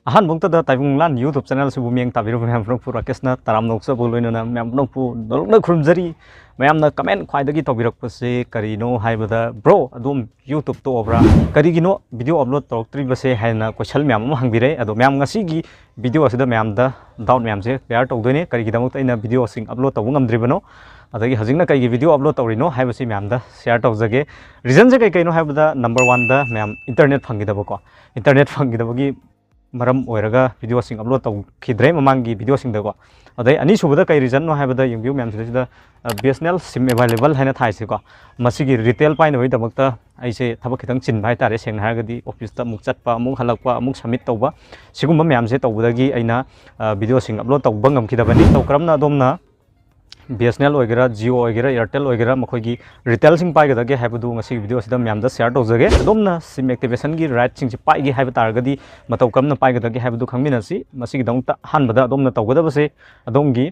ꯑꯍꯥꯟꯕꯃꯛꯇꯗ ꯇꯥꯏꯕꯪ ꯃꯪꯂꯥꯟ ꯌꯨꯇꯨꯕ ꯆꯦꯅꯦꯜꯁꯤꯕꯨ ꯃꯤꯠꯌꯦꯡ ꯇꯥꯕꯤꯔꯤꯕ ꯃꯌꯥꯝ ꯄꯨꯝꯅꯃꯛꯄꯨ ꯔꯥꯀꯦꯁꯅ ꯇꯔꯥꯝꯅ ꯑꯣꯛꯆꯕ ꯂꯣꯏꯅꯅ ꯃꯌꯥꯝ ꯄꯨꯝꯅꯃꯛꯄꯨ ꯅꯣꯛꯅ ꯈꯨꯔꯨꯝꯖꯔꯤ ꯃꯌꯥꯝꯅ ꯀꯃꯦꯟ ꯈ꯭ꯋꯥꯏꯗꯒꯤ ꯇꯧꯕꯤꯔꯛꯄꯁꯦ ꯀꯔꯤꯅꯣ ꯍꯥꯏꯕꯗ ꯕ꯭ꯔꯣ ꯑꯗꯣꯝ ꯌꯨꯇꯨꯕ ꯇꯣꯛꯑꯕ꯭ꯔꯥ ꯀꯔꯤꯒꯤꯅꯣ ꯚꯤꯗꯤꯑꯣ ꯑꯞꯂꯣꯗ ꯇꯧꯔꯛꯇ꯭ꯔꯤꯕꯁꯦ ꯍꯥꯏꯅ ꯀꯣꯏꯁꯟ ꯃꯌꯥꯝ ꯑꯃ ꯍꯪꯕꯤꯔꯛꯑꯦ ꯑꯗꯣ ꯃꯌꯥꯝ ꯉꯁꯤꯒꯤ ꯚꯤꯗꯤꯑꯣ ꯑꯁꯤꯗ ꯃꯌꯥꯝꯗ ꯗꯥꯎꯠ ꯃꯌꯥꯝꯁꯦ ꯀ꯭ꯂꯤꯌꯥꯔ ꯇꯧꯗꯣꯏꯅꯦ ꯀꯔꯤꯒꯤꯗꯃꯛꯇ ꯑꯩꯅ ꯚꯤꯗꯤꯑꯣꯁꯤꯡ ꯑꯞꯂꯣꯗ ꯇꯧꯕ ꯉꯝꯗ꯭ꯔꯤꯕꯅꯣ ꯑꯗꯒꯤ ꯍꯧꯖꯤꯛꯅ ꯀꯩꯒꯤ ꯚꯤꯗꯤꯑꯣ ꯑꯞꯂꯣꯗ ꯇꯧꯔꯤꯅꯣ ꯍꯥꯏꯕꯁꯤ ꯃꯌꯥꯝꯗ ꯁꯦꯌꯔ ꯇꯧꯖꯒꯦ ꯔꯤꯖꯟꯁꯦ ꯀꯩꯅꯣ ꯍꯥꯏꯕꯗ ꯅꯝꯕꯔ 1ꯗ ꯃꯌꯥꯝ ꯏꯟꯇꯔꯅꯦꯠ ꯐꯪꯈꯤꯗꯕꯀꯣ ꯏꯟꯇꯔꯅꯦꯠ ꯐꯪꯈꯤꯗꯕꯒꯤ ꯃꯔꯝ ꯑꯣꯏꯔꯒ ꯚꯤꯗꯤꯑꯣꯁꯤꯡ ꯑꯞꯂꯣꯗ ꯇꯧꯈꯤꯗ꯭ꯔꯦ ꯃꯃꯥꯡꯒꯤ ꯚꯤꯗꯤꯑꯣꯁꯤꯡꯗꯀꯣ ꯑꯗꯩ ꯑꯅꯤꯁꯨꯕꯗ ꯀꯩ ꯔꯤꯖꯟꯅꯣ ꯍꯥꯏꯕꯗ ꯌꯦꯡꯕꯤꯌꯨ ꯃꯌꯥꯝꯁꯤꯗ ꯕꯤएसएनएल ꯁꯤꯝ ꯑꯦꯚꯥꯏꯂꯦꯕꯜ ꯍꯥꯏꯅ ꯊꯥꯏꯁꯤꯀꯣ ꯃꯁꯤꯒꯤ ꯔꯤꯇꯦꯜ ꯄꯥꯏꯅꯕꯒꯤꯗꯃꯛꯇ ꯑꯩꯁꯦ ꯊꯕꯛ ꯈꯤꯇꯪ ꯆꯤꯟꯕ ꯍꯥꯏꯇꯥꯔꯦ ꯁꯦꯡꯅ ꯍꯥꯏꯔꯒꯗꯤ ꯑꯣꯐꯤꯁꯇ ꯑꯃꯨꯛ ꯆꯠꯄ ꯑꯃꯨꯛ ꯍꯜꯂꯛꯄ ꯑꯃꯨꯛ ꯁꯕꯃꯤꯠ ꯇꯧꯕ ꯁꯤꯒꯨꯝꯕ ꯃꯌꯥꯝꯁꯦ ꯇꯧꯕꯗꯒꯤ ꯑꯩꯅ ꯚꯤꯗꯤꯑꯣꯁꯤꯡ ꯑꯞꯂꯣꯗ ꯇꯧꯕ ꯉꯝꯈꯤꯗꯕꯅꯤ ꯀꯔꯝꯅ ꯑꯗꯣꯝꯅ ꯕꯤएसएनएल ꯑꯣꯏꯒꯦꯔꯥ ꯖꯤꯑꯣ ꯑꯣꯏꯒꯦꯔꯥ ꯑꯦꯌꯔꯇꯦल ꯑꯣꯏꯒꯦꯔꯥ ꯃꯈꯣꯏꯒꯤ ꯔꯤꯇꯦꯜꯁꯤꯡ ꯄꯥꯏꯒꯗꯒꯦ ꯍꯥꯏꯕꯗꯨ ꯉꯁꯤꯒꯤ ꯚꯤꯗꯤꯑꯣꯁꯤꯗ ꯃꯌꯥꯝꯗ ꯁꯦꯌꯔ ꯇꯧꯖꯒꯦ ꯑꯗꯣꯝꯅ ꯁꯤꯝ ꯑꯦꯛꯇꯤꯚꯦꯁꯟꯒꯤ ꯔꯥꯏꯠꯁꯤꯡꯁꯤ ꯄꯥꯏꯒꯦ ꯍꯥꯏꯕ ꯇꯥꯔꯒꯗꯤ ꯃꯇꯧ ꯀꯔꯝꯅ ꯄꯥꯏꯒꯗꯒꯦ ꯍꯥꯏꯕꯗꯨ ꯈꯪꯃꯤꯟꯅꯁꯤ ꯃꯁꯤꯒꯤꯗꯃꯛꯇ ꯑꯍꯥꯟꯕꯗ ꯑꯗꯣꯝꯅ ꯇꯧꯒꯗꯕꯁꯦ ꯑꯗꯣꯝꯒꯤ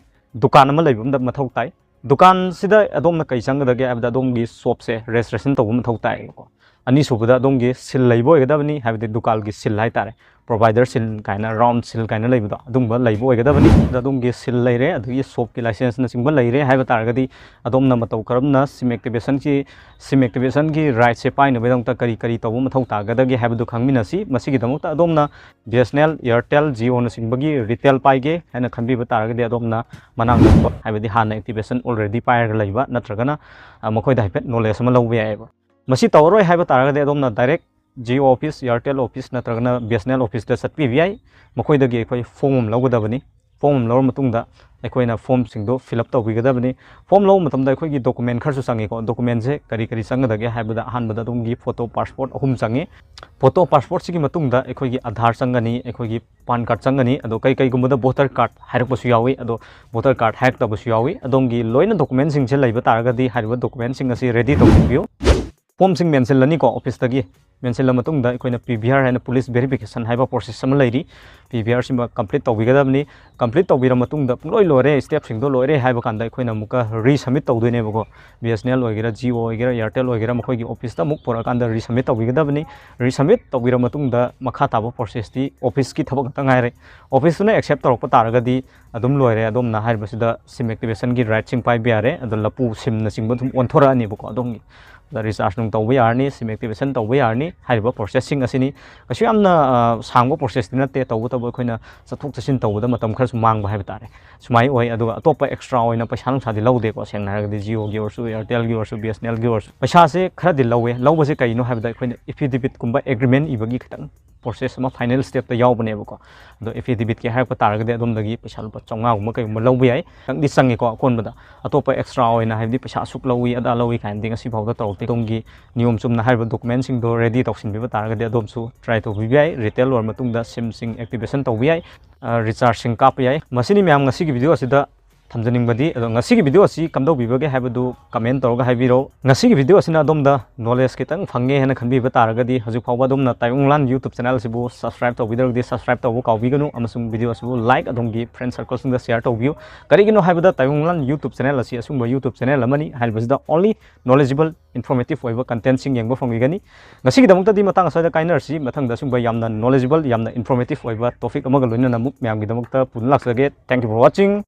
ꯗꯨꯀꯥꯟ ꯑꯃ ꯂꯩꯕ ꯑꯃꯗ ꯃꯊꯧ ꯇꯥꯏ ꯗꯨꯀꯥꯟꯁꯤꯗ ꯑꯗꯣꯝꯅ ꯀꯩ ꯆꯪꯒꯗꯒꯦ ꯍꯥꯏꯕꯗ ꯑꯗꯣꯝꯒꯤ ꯁꯣꯞꯁꯦ ꯔꯦꯖꯤꯁꯇ꯭ꯔꯦꯁꯟ ꯇꯧꯕ ꯃꯊꯧ ꯇꯥꯏꯀꯣ ꯑꯅꯤꯁꯨꯕꯗ ꯑꯗꯣꯝꯒꯤ ꯁꯤꯜ ꯂꯩꯕ ꯑꯣꯏꯒꯗꯕꯅꯤ ꯍꯥꯏꯕꯗꯤ ꯗꯨꯀꯥꯟꯒꯤ ꯁꯤꯜ ꯍꯥꯏꯇꯥꯔꯦ ꯄ꯭ꯔꯣꯚꯥꯏꯗꯔ ꯁꯤꯜ ꯀꯥꯏꯅ ꯔꯥꯎꯟ ꯁꯤꯜ ꯀꯥꯏꯅ ꯂꯩꯕꯗꯣ ꯑꯗꯨꯝꯕ ꯂꯩꯕ ꯑꯣꯏꯒꯗꯕꯅꯤ ꯑꯗꯣꯝꯒꯤ ꯁꯤꯜ ꯂꯩꯔꯦ ꯑꯗꯒꯤ ꯁꯣꯞꯀꯤ ꯂꯥꯏꯁꯦꯟꯁꯅꯆꯤꯡꯕ ꯂꯩꯔꯦ ꯍꯥꯏꯕ ꯇꯥꯔꯒꯗꯤ ꯑꯗꯣꯝꯅ ꯃꯇꯧ ꯀꯔꯝꯅ ꯁꯤꯝ ꯑꯦꯛꯇꯤꯚꯦꯁꯟꯒꯤ ꯔꯥꯏꯠꯁꯦ ꯄꯥꯏꯅꯕꯒꯤꯗꯃꯛꯇ ꯀꯔꯤ ꯀꯔꯤ ꯇꯧꯕ ꯃꯊꯧ ꯇꯥꯒꯗꯒꯦ ꯍꯥꯏꯕꯗꯨ ꯈꯪꯃꯤꯟꯅꯁꯤ ꯃꯁꯤꯒꯤꯗꯃꯛꯇ ꯑꯗꯣꯝꯅ BSNL ꯑꯦꯌꯔꯇꯦꯜ ꯖꯤꯑꯣꯅꯆꯤꯡꯕꯒꯤ ꯔꯤꯇꯦꯜ ꯄꯥꯏꯒꯦ ꯍꯥꯏꯅ ꯈꯟꯕꯤꯕ ꯇꯥꯔꯒꯗꯤ ꯑꯗꯣꯝꯅ ꯃꯅꯥꯛ ꯅꯛꯄ ꯍꯥꯏꯕꯗꯤ ꯍꯥꯟꯅ ꯑꯦꯛꯇꯤꯚꯦꯁꯟ ꯑꯣꯜꯔꯦꯗꯤ ꯄꯥꯏꯔꯒ ꯂꯩꯕ ꯅꯠꯇ꯭ꯔꯒꯅ ꯃꯈꯣꯏꯗ ꯍꯥꯏꯐꯦꯠ ꯅꯣꯂꯦꯖ ꯑꯃ ꯂꯧꯕ ꯌꯥꯏꯑꯕ ꯃꯁꯤ ꯇꯧꯔꯔꯣꯏ ꯍꯥꯏꯕ ꯇꯥꯔꯒꯗꯤ ꯑꯗꯣꯝꯅ direct Jio office Airtel office ꯅꯠꯇ꯭ꯔꯒꯅ BSNL ꯑꯣꯐꯤꯁꯇ ꯆꯠꯄꯤꯕ ꯌꯥꯏ ꯃꯈꯣꯏꯗꯒꯤ ꯑꯩꯈꯣꯏ ꯐꯣꯝ ꯑꯃ ꯂꯧꯒꯗꯕꯅꯤ ꯐꯣꯝ ꯑꯃ ꯂꯧꯔ ꯃꯇꯨꯡꯗ ꯑꯩꯈꯣꯏꯅ ꯐꯣꯝꯁꯤꯡꯗꯣ ꯐꯤꯜ ꯑꯞ ꯇꯧꯕꯤꯒꯗꯕꯅꯤ ꯐꯣꯝ ꯂꯧꯕ ꯃꯇꯝꯗ ꯑꯩꯈꯣꯏꯒꯤ ꯗꯣꯀꯨꯃꯦꯟ ꯈꯔꯁꯨ ꯆꯪꯉꯤꯀꯣ ꯗꯣꯀꯨꯃꯦꯟꯁꯦ ꯀꯔꯤ ꯀꯔꯤ ꯆꯪꯒꯗꯒꯦ ꯍꯥꯏꯕꯗ ꯑꯍꯥꯟꯕꯗ ꯑꯗꯣꯝꯒꯤ ꯐꯣꯇꯣ ꯄꯥꯁꯄꯣꯔꯠ 3 ꯆꯪꯉꯤ ꯐꯣꯇꯣ ꯄꯥꯁꯄꯣꯔꯠꯁꯤꯒꯤ ꯃꯇꯨꯡꯗ ꯑꯩꯈꯣꯏꯒꯤ ꯑꯙꯥꯔ ꯆꯪꯒꯅꯤ ꯑꯩꯈꯣꯏꯒꯤ ꯄꯥꯟ ꯀꯥꯔꯗ ꯆꯪꯒꯅꯤ ꯑꯗꯣ ꯀꯩꯒꯨꯝꯕꯗ ꯚꯣꯇꯔ ꯀꯥꯔꯗ ꯍꯥꯏꯔꯛꯄꯁꯨ ꯌꯥꯎꯏ ꯑꯗꯣ ꯚꯣꯇꯔ ꯀꯥꯔꯗ ꯍꯥꯏꯔꯛꯇꯕꯁꯨ ꯌꯥꯎꯏ ꯑꯗꯣꯝꯒꯤ ꯂꯣꯏꯅ ꯗꯣꯀꯨꯃꯦꯟꯁꯤꯡꯁꯦ ꯂꯩꯕ ꯇꯥꯔꯒꯗꯤ ꯍꯥꯏꯔꯤꯕ ꯗꯣꯀꯨꯃꯦꯟꯁꯤꯡ ꯑꯁꯤ ꯔꯦꯗꯤ ꯇꯧꯕꯤꯌꯨ ꯐꯣꯝꯁꯤꯡ ꯃꯦꯟꯁꯤꯜꯂꯅꯤꯀꯣ ꯑꯣꯐꯤꯁꯇꯒꯤ ꯃꯦꯟꯁꯤꯜꯂ ꯃꯇꯨꯡꯗ ꯑꯩꯈꯣꯏꯅ PVR ꯍꯥꯏꯅ ꯄꯨꯂꯤꯁ ꯚꯦꯔꯤꯐꯤꯀꯦꯁꯟ ꯍꯥꯏꯕ ꯄ꯭ꯔꯣꯁꯦꯁ ꯑꯃ ꯂꯩꯔꯤ PVR ꯁꯤꯃ ꯀꯝꯄ꯭ꯂꯤꯠ ꯇꯧꯕꯤꯒꯗꯕꯅꯤ ꯀꯝꯄ꯭ꯂꯤꯠ ꯇꯧꯕꯤꯔ ꯃꯇꯨꯡꯗ ꯄꯨꯡꯂꯣꯏ ꯂꯣꯏꯔꯦ ꯁ꯭ꯇꯦꯞꯁꯤꯡꯗꯣ ꯂꯣꯏꯔꯦ ꯍꯥꯏꯕ ꯀꯥꯟꯗ ꯑꯩꯈꯣꯏꯅ ꯑꯃꯨꯛꯀ ꯔꯤꯁꯕꯃꯤꯠ ꯇꯧꯗꯣꯏꯅꯦꯕꯀꯣ BSNL ꯑꯣꯏꯒꯦꯔꯥ ꯖꯤꯑꯣ ꯑꯣꯏꯒꯦꯔꯥ ꯑꯦꯌꯔꯇꯦꯜ ꯑꯣꯏꯒꯦꯔꯥ ꯃꯈꯣꯏꯒꯤ ꯑꯣꯐꯤꯁꯇ ꯑꯃꯨꯛ ꯄꯨꯔꯛꯑꯀꯥꯟꯗ ꯔꯤꯁꯕꯃꯤꯠ ꯇꯧꯕꯤꯒꯗꯕꯅꯤ ꯔꯤꯁꯕꯃꯤꯠ ꯇꯧꯕꯤꯔ ꯃꯇꯨꯡꯗ ꯃꯈꯥ ꯇꯥꯕ ꯄ꯭ꯔꯣꯁꯦꯁꯇꯤ ꯑꯣꯐꯤꯁꯀꯤ ꯊꯕꯛ ꯈꯛꯇ ꯉꯥꯏꯔꯦ ꯑꯣꯐꯤꯁꯇꯨꯅ ꯑꯦꯛꯁꯦꯞ ꯇꯧꯔꯛꯄ ꯇꯥꯔꯒꯗꯤ ꯑꯗꯨꯝ ꯂꯣꯏꯔꯦ ꯑꯗꯣꯝꯅ ꯍꯥꯏꯔꯤꯕꯁꯤꯗ ꯁꯤꯝ ꯑꯦꯛꯇꯤꯚꯦꯁꯟꯒꯤ ꯔꯥꯏꯠꯁꯤꯡ ꯄꯥꯏꯕ ꯌꯥꯔꯦ ꯑꯗꯣ ꯂꯄꯨ ꯁꯤꯝꯅꯆꯤꯡꯕ ꯑꯗꯨꯝ ꯑꯣꯟꯊꯣꯔꯛꯑꯅꯤꯕꯀꯣ ꯑꯗꯣꯝꯒꯤ ꯔꯤꯆꯥꯔꯖ ꯅꯨꯡ ꯇꯧꯕ ꯌꯥꯔꯅꯤ ꯁꯤꯝ ꯑꯦꯛꯇꯤꯚꯦꯁꯟ ꯇꯧꯕ ꯌꯥꯔꯅꯤ ꯍꯥꯏꯔꯤꯕ ꯄ꯭ꯔꯣꯁꯦꯁꯁꯤꯡ ꯑꯁꯤꯅꯤ ꯀꯩꯁꯨ ꯌꯥꯝꯅ ꯁꯥꯡꯕ ꯄ꯭ꯔꯣꯁꯦꯁꯇꯤ ꯅꯠꯇꯦ ꯇꯧꯕꯇꯕꯨ ꯑꯩꯈꯣꯏꯅ ꯆꯠꯊꯣꯛ ꯆꯠꯁꯤꯟ ꯇꯧꯕꯗ ꯃꯇꯝ ꯈꯔꯁꯨ ꯃꯥꯡꯕ ꯍꯥꯏꯕ ꯇꯥꯔꯦ ꯁꯨꯃꯥꯏꯅ ꯑꯣꯏ ꯑꯗꯨꯒ ꯑꯇꯣꯞꯄ ꯑꯦꯛꯁꯇ꯭ꯔꯥ ꯑꯣꯏꯅ ꯄꯩꯁꯥ ꯅꯨꯡꯁꯥꯗꯤ ꯂꯧꯗꯦꯀꯣ ꯁꯦꯡꯅ ꯍꯥꯏꯔꯒꯗꯤ ꯖꯤꯑꯣꯒꯤ ꯑꯣꯏꯔꯁꯨ ꯑꯦꯌꯔꯇꯦꯜꯒꯤ ꯑꯣꯏꯔꯁꯨ BSNLꯒꯤ ꯑꯣꯏꯔꯁꯨ ꯄꯩꯁꯥꯁꯦ ꯈꯔꯗꯤ ꯂꯧꯋꯦ ꯂꯧꯕꯁꯦ ꯀꯩꯅꯣ ꯍꯥꯏꯕꯗ ꯑꯩꯈꯣꯏꯅ ꯑꯦꯐꯤꯗꯦꯕꯤꯠꯀꯨꯝꯕ ꯑꯦꯒ꯭ꯔꯤꯃꯦꯟ ꯏꯕꯒꯤ ꯈꯤꯇꯪ ꯄ꯭ꯔꯣꯁꯦꯁ ꯑꯃ ꯐꯥꯏꯅꯦꯜ ꯁ꯭ꯇꯦꯞꯇ ꯌꯥꯎꯕꯅꯦꯕꯀꯣ ꯑꯗꯣ ꯑꯦꯐꯤꯗꯦꯕꯤꯠꯀꯤ ꯍꯥꯏꯔꯛꯄ ꯇꯥꯔꯒꯗꯤ ꯑꯗꯣꯝꯗꯒꯤ ꯄꯩꯁꯥ ꯂꯨꯄꯥ 500ꯒꯨꯝꯕ ꯀꯩꯒꯨꯝꯕ ꯂꯧꯕ ꯌꯥꯏ ꯈꯤꯇꯪꯗꯤ ꯆꯪꯉꯤꯀꯣ ꯑꯀꯣꯟꯕꯗ ꯑꯇꯣꯞꯄ ꯑꯦꯛꯁꯇ꯭ꯔꯥ ꯑꯣꯏꯅ ꯍꯥꯏꯕꯗꯤ ꯄꯩꯁꯥ ꯑꯁꯨꯛ ꯂꯧꯏ ꯑꯗꯥ ꯂꯧꯏ ꯀꯥꯏꯅꯗꯤ ꯉꯁꯤ ꯐꯥꯎꯗ ꯇꯧꯔꯛꯇꯦ ꯑꯗꯣꯝꯒꯤ ꯅꯤꯌꯣꯝ ꯆꯨꯝꯅ ꯍꯥꯏꯔꯤꯕ ꯗꯣꯀꯨꯃꯦꯟꯁꯤꯡꯗꯣ ꯔꯦꯗꯤ ꯇꯧꯁꯤꯟꯕꯤꯕ ꯇꯥꯔꯒꯗꯤ ꯑꯗꯣꯝꯁꯨ ꯇ꯭ꯔꯥꯏ ꯇꯧꯕꯤꯕ ꯌꯥꯏ ꯔꯤꯇꯦꯜ ꯑꯣꯏꯔ ꯃꯇꯨꯡꯗ ꯁꯤꯝꯁꯤꯡ ꯑꯦꯛꯇꯤꯚꯦꯁꯟ ꯇꯧꯕ ꯌꯥꯏ ꯔꯤꯆꯥꯔꯖꯁꯤꯡ ꯀꯥꯞꯄ ꯌꯥꯏ ꯃꯁꯤꯅꯤ ꯃꯌꯥꯝ ꯉꯁꯤꯒꯤ ꯚꯤꯗꯤꯑꯣ ꯑꯁꯤꯗ ꯊꯝꯖꯅꯤꯡꯕꯗꯤ ꯑꯗꯣ ꯉꯁꯤꯒꯤ ꯚꯤꯗꯤꯑꯣ ꯑꯁꯤ ꯀꯝꯗꯧꯕꯤꯕꯒꯦ ꯍꯥꯏꯕꯗꯨ ꯀꯃꯦꯟ ꯇꯧꯔꯒ ꯍꯥꯏꯕꯤꯔꯛꯎ ꯉꯁꯤꯒꯤ ꯚꯤꯗꯤꯑꯣ ꯑꯁꯤꯅ ꯑꯗꯣꯝꯗ ꯅꯣꯂꯦꯖ ꯈꯤꯇꯪ ꯐꯪꯉꯦ ꯍꯥꯏꯅ ꯈꯟꯕꯤꯕ ꯇꯥꯔꯒꯗꯤ ꯍꯧꯖꯤꯛ ꯐꯥꯎꯕ ꯑꯗꯣꯝꯅ ꯇꯥꯏꯕꯪ ꯃꯪꯂꯥꯟ ꯌꯨꯇꯨꯕ ꯆꯦꯅꯦꯜ ꯑꯁꯤꯕꯨ ꯁꯕꯁꯀ꯭ꯔꯥꯏꯕ ꯇꯧꯕꯤꯗ꯭ꯔꯒꯗꯤ ꯁꯕꯁꯀ꯭ꯔꯥꯏꯕ ꯇꯧꯕ ꯀꯥꯎꯕꯤꯒꯅꯨ ꯑꯃꯁꯨꯡ ꯚꯤꯗꯤꯑꯣ ꯑꯁꯤꯕꯨ ꯂꯥꯏꯛ ꯑꯗꯣꯝꯒꯤ ꯐ꯭ꯔꯦꯟ ꯁꯔꯀꯜꯁꯤꯡꯗ ꯁꯦꯌꯔ ꯇꯧꯕꯤꯌꯨ ꯀꯔꯤꯒꯤꯅꯣ ꯍꯥꯏꯕꯗ ꯇꯥꯏꯕꯪ ꯃꯪꯂꯥꯟ ꯌꯨꯇꯨꯕ ꯆꯦꯅꯦꯜ ꯑꯁꯤ ꯑꯁꯨꯝꯕ ꯌꯨꯇꯨꯕ ꯆꯦꯅꯦꯜ ꯑꯃꯅꯤ ꯍꯥꯏꯔꯤꯕꯁꯤꯗ ꯑꯣꯟꯂꯤ ꯅꯣꯂꯦꯖꯦꯕꯜ ꯏꯟꯐꯣꯔꯃꯦꯇꯤቭ ꯑꯣꯏꯕ ꯀꯟꯇꯦꯟꯠꯁꯤꯡ ꯌꯦꯡꯕ ꯐꯪꯕꯤꯒꯅꯤ ꯉꯁꯤꯒꯤꯗꯃꯛꯇꯗꯤ ꯃꯇꯥꯡ ꯑꯁ꯭ꯋꯥꯏꯗ ꯀꯥꯏꯅꯔꯁꯤ ꯃꯊꯪꯗ ꯑꯁꯨꯝꯕ ꯌꯥꯝꯅ ꯅꯣꯂꯦꯖꯦꯕꯜ ꯌꯥꯝꯅ ꯏꯟꯐꯣꯔꯃꯦꯇꯤቭ ꯑꯣꯏꯕ ꯇꯣꯄꯤꯛ ꯑꯃꯒ ꯂꯣꯏꯅꯅ ꯑꯃꯨꯛ ꯃꯌꯥꯝꯒꯤꯗꯃꯛꯇ ꯄꯨꯗꯨꯅ ꯂꯥꯛꯆꯒꯦ ꯊꯦꯡꯛ ꯌꯨ ꯐꯣꯔ ꯋꯥꯆꯤꯡ